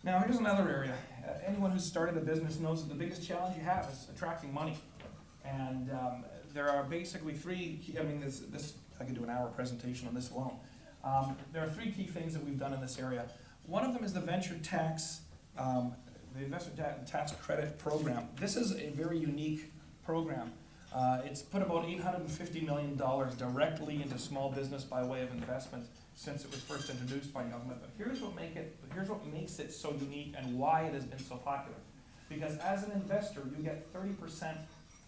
Now here's another area. Anyone who's started a business knows that the biggest challenge you have is attracting money. And there are basically three, I could do an hour presentation on this alone. There are three key things that we've done in this area. One of them is the venture tax, the investor tax credit program. This is a very unique program. It's put about $850 million directly into small business by way of investment since it was first introduced by government. But here's what makes it so unique and why it has been so popular. Because as an investor, you get 30%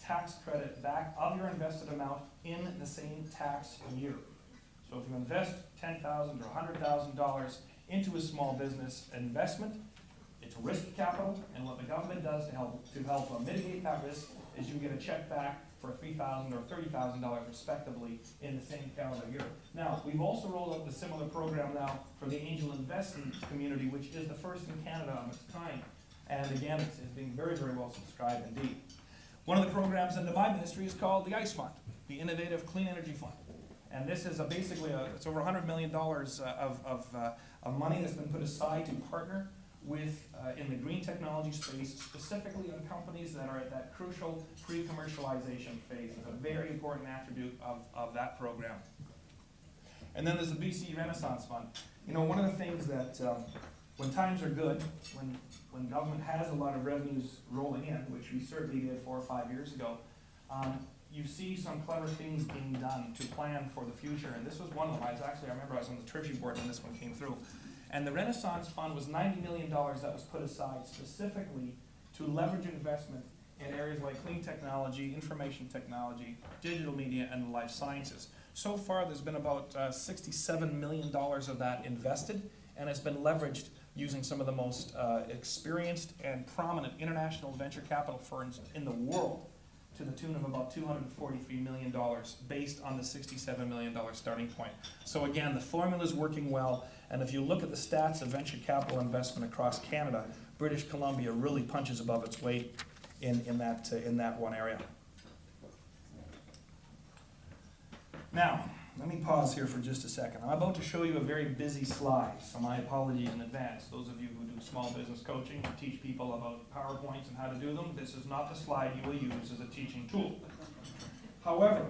tax credit back of your invested amount in the same tax year. So if you invest $10,000 or $100,000 into a small business investment, it's risk capital, and what the government does to help mitigate that risk is you get a check back for $3,000 or $30,000 respectively in the same calendar year. Now, we've also rolled out the similar program now for the angel investing community, which is the first in Canada of its kind. And again, it's being very, very well subscribed indeed. One of the programs under my ministry is called the ICE Fund, the Innovative Clean Energy Fund. And this is it's over $100 million of money that's been put aside to partner with in the green technology space, specifically on companies that are at that crucial pre-commercialization phase. It's a very important attribute of that program. And then there's the BC Renaissance Fund. You know, one of the things that when times are good, when government has a lot of revenues rolling in, which we certainly did 4 or 5 years ago, you see some clever things being done to plan for the future. And this was one of them. I remember I was on the Treasury board when this one came through. And the Renaissance Fund was $90 million that was put aside specifically to leverage investment in areas like clean technology, information technology, digital media, and life sciences. So far, there's been about $67 million of that invested, and it's been leveraged using some of the most experienced and prominent international venture capital firms in the world, to the tune of about $243 million based on the $67 million starting point. So again, the formula is working well, and if you look at the stats of venture capital investment across Canada, British Columbia really punches above its weight in that one area. Now, let me pause here for just a second. I'm about to show you a very busy slide, so my apologies in advance. Those of you who do small business coaching and teach people about PowerPoints and how to do them, this is not the slide you will use as a teaching tool. However,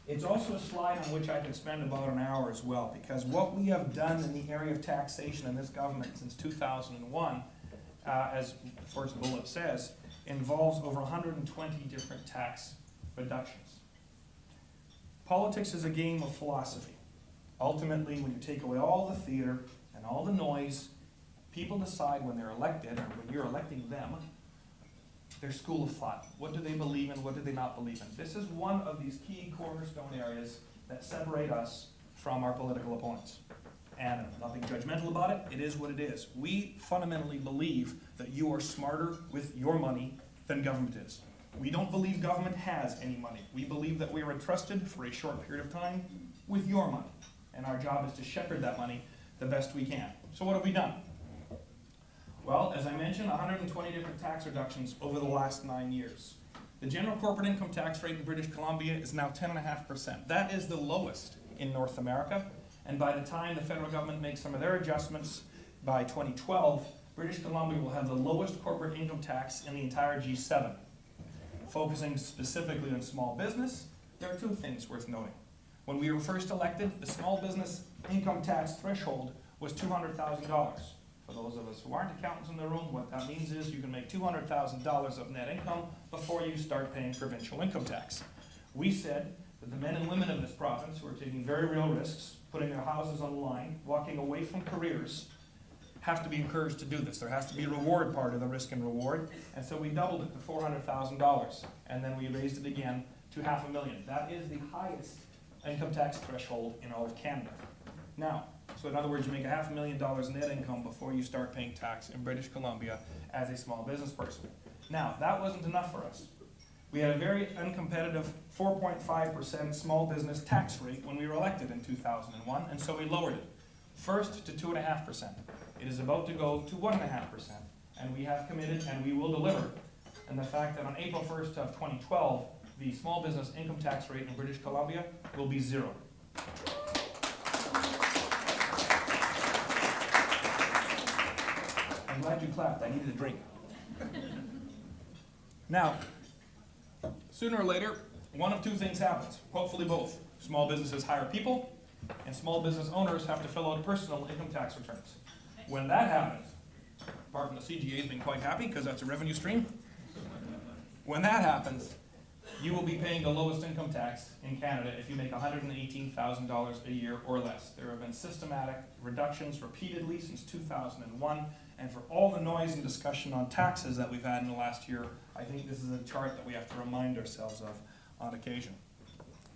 it's also a slide on which I could spend about an hour as well, because what we have done in the area of taxation in this government since 2001, as the first bullet says, involves over 120 different tax reductions. Politics is a game of philosophy. Ultimately, when you take away all the theater and all the noise, people decide when they're elected, or when you're electing them, their school of thought. What do they believe in? What do they not believe in? This is one of these key cornerstone areas that separate us from our political opponents. And nothing judgmental about it. It is what it is. We fundamentally believe that you are smarter with your money than government is. We don't believe government has any money. We believe that we are entrusted for a short period of time with your money. And our job is to shepherd that money the best we can. So what have we done? Well, as I mentioned, 120 different tax reductions over the last 9 years. The general corporate income tax rate in British Columbia is now 10.5%. That is the lowest in North America. And by the time the federal government makes some of their adjustments by 2012, British Columbia will have the lowest corporate income tax in the entire G7. Focusing specifically on small business, there are two things worth noting. When we were first elected, the small business income tax threshold was $200,000. For those of us who aren't accountants in the room, what that means is you can make $200,000 of net income before you start paying provincial income tax. We said that the men and women of this province who are taking very real risks, putting their houses on the line, walking away from careers, have to be encouraged to do this. There has to be a reward part of the risk and reward, and so we doubled it to $400,000, and then we raised it again to $500,000. That is the highest income tax threshold in all of Canada. Now, so in other words, you make $500,000 net income before you start paying tax in British Columbia as a small business person. Now, that wasn't enough for us. We had a very uncompetitive 4.5% small business tax rate when we were elected in 2001, and so we lowered it. First to 2.5%. It is about to go to 1.5%, and we have committed and we will deliver. And the fact that on April 1st of 2012, the small business income tax rate in British Columbia will be 0. And glad you clapped. I needed a drink. Now, sooner or later, one of two things happens. Hopefully both. Small businesses hire people, and small business owners have to fill out personal income tax returns. When that happens, apart from the CGAs being quite happy because that's a revenue stream, when that happens, you will be paying the lowest income tax in Canada if you make $118,000 a year or less. There have been systematic reductions repeatedly since 2001, and for all the noise and discussion on taxes that we've had in the last year, I think this is a chart that we have to remind ourselves of on occasion.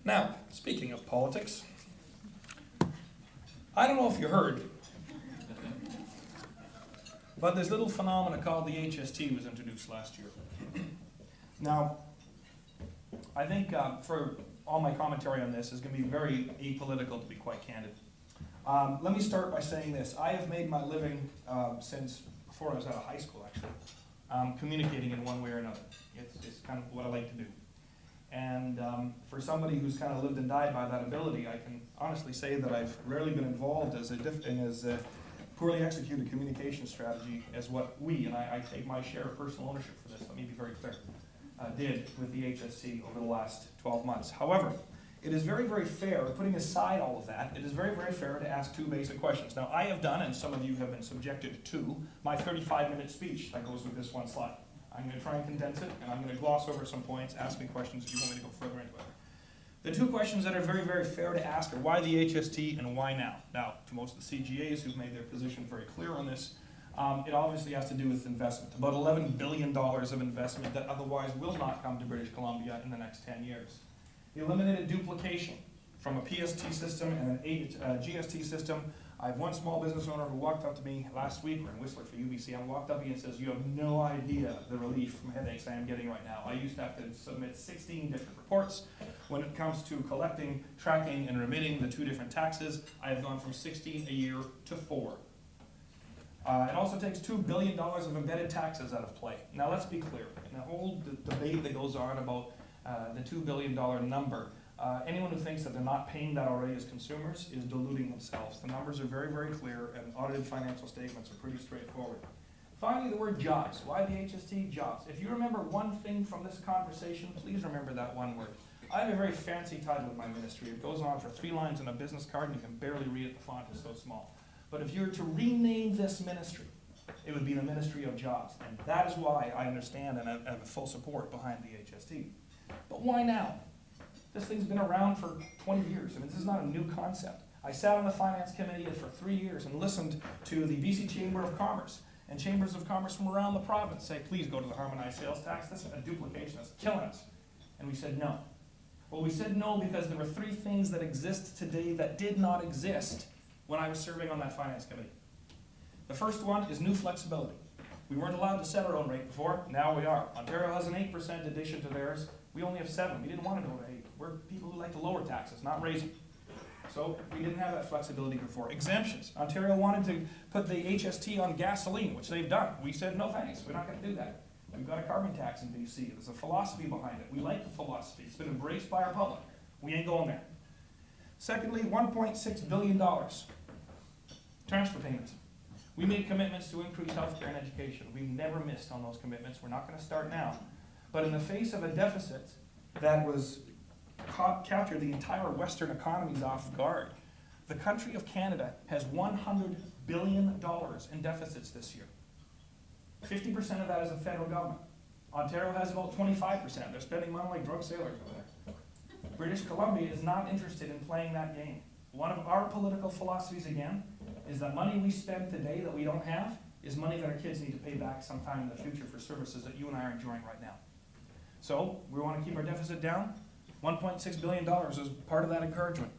Now, speaking of politics, I don't know if you heard, but this little phenomenon called the HST was introduced last year. Now, I think for all my commentary on this is going to be very apolitical, to be quite candid. Let me start by saying this. I have made my living since before I was out of high school, actually, communicating in one way or another. It's kind of what I like to do. And for somebody who's kind of lived and died by that ability, I can honestly say that I've rarely been involved as a poorly executed communication strategy as what we, and I take my share of personal ownership for this, let me be very clear, did with the HST over the last 12 months. However, it is very, very fair, putting aside all of that, it is very, very fair to ask two basic questions. Now, I have done, and some of you have been subjected to, my 35-minute speech that goes with this one slide. I'm going to try and condense it, and I'm going to gloss over some points, ask me questions if you want me to go further into it. The two questions that are very, very fair to ask are why the HST and why now? Now, to most of the CGAs who've made their position very clear on this, it obviously has to do with investment. About $11 billion of investment that otherwise will not come to British Columbia in the next 10 years. The eliminated duplication from a PST system and a GST system. I have one small business owner who walked up to me last week, we're in Whistler for UBC, walked up to me and says, you have no idea the relief from headaches I am getting right now. I used to have to submit 16 different reports. When it comes to collecting, tracking, and remitting the two different taxes, I have gone from 16 a year to 4. It also takes $2 billion of embedded taxes out of play. Now let's be clear, in the whole debate that goes on about the $2 billion number, anyone who thinks that they're not paying that already as consumers is deluding themselves. The numbers are very, very clear, and audited financial statements are pretty straightforward. Finally, the word jobs. Why the HST? Jobs. If you remember one thing from this conversation, please remember that one word. I have a very fancy title in my ministry. It goes on for 3 lines on a business card, and you can barely read it, the font is so small. But if you were to rename this ministry, it would be the Ministry of Jobs. And that is why I understand and I have full support behind the HST. But why now? This thing's been around for 20 years. I mean, this is not a new concept. I sat on the Finance Committee for 3 years and listened to the BC Chamber of Commerce and chambers of commerce from around the province say, please go to the harmonized sales tax. This is a duplication. It's killing us. And we said no. Well, we said no because there were 3 things that exist today that did not exist when I was serving on that Finance Committee. The first one is new flexibility. We weren't allowed to set our own rate before, now we are. Ontario has an 8% addition to theirs. We only have 7. We didn't want to go to 8. We're people who like to lower taxes, not raise them. So we didn't have that flexibility before. Exemptions. Ontario wanted to put the HST on gasoline, which they've done. We said, no thanks, we're not going to do that. We've got a carbon tax in BC. There's a philosophy behind it. We like the philosophy. It's been embraced by our public. We ain't going there. Secondly, $1.6 billion. Transfer payments. We made commitments to increase healthcare and education. We've never missed on those commitments. We're not going to start now. But in the face of a deficit that was captured the entire Western economies off guard, the country of Canada has $100 billion in deficits this year. 50% of that is the federal government. Ontario has about 25%. They're spending money like drug sailors over there. British Columbia is not interested in playing that game. One of our political philosophies, again, is that money we spend today that we don't have is money that our kids need to pay back sometime in the future for services that you and I are enjoying right now. So we want to keep our deficit down. $1.6 billion is part of that encouragement.